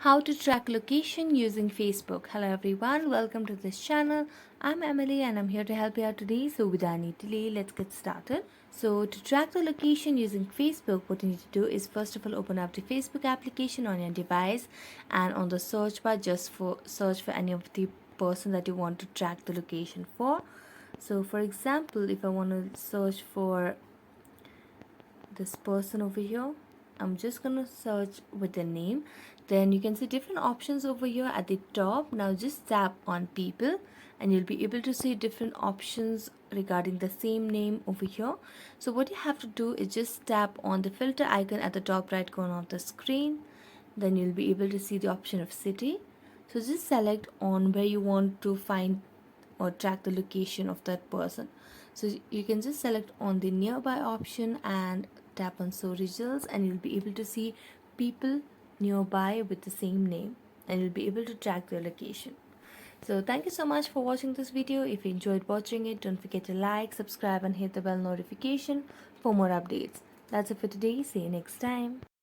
How to track location using Facebook. Hello everyone, welcome to this channel. I'm Emily and I'm here to help you out today. So without any delay, let's get started. So to track the location using Facebook, what you need to do is first of all open up the Facebook application on your device, and on the search bar just for search for any of the person that you want to track the location for. So for example, if I want to search for this person over here, I'm just gonna search with the name. Then you can see different options over here at the top. Now just tap on people and you'll be able to see different options regarding the same name over here. So what you have to do is just tap on the filter icon at the top right corner of the screen. Then you'll be able to see the option of city. So just select on where you want to find or track the location of that person. So you can just select on the nearby option and tap on show results, and you'll be able to see people nearby with the same name, and you'll be able to track their location. So thank you so much for watching this video. If you enjoyed watching it, don't forget to like, subscribe and hit the bell notification for more updates. That's it for today. See you next time.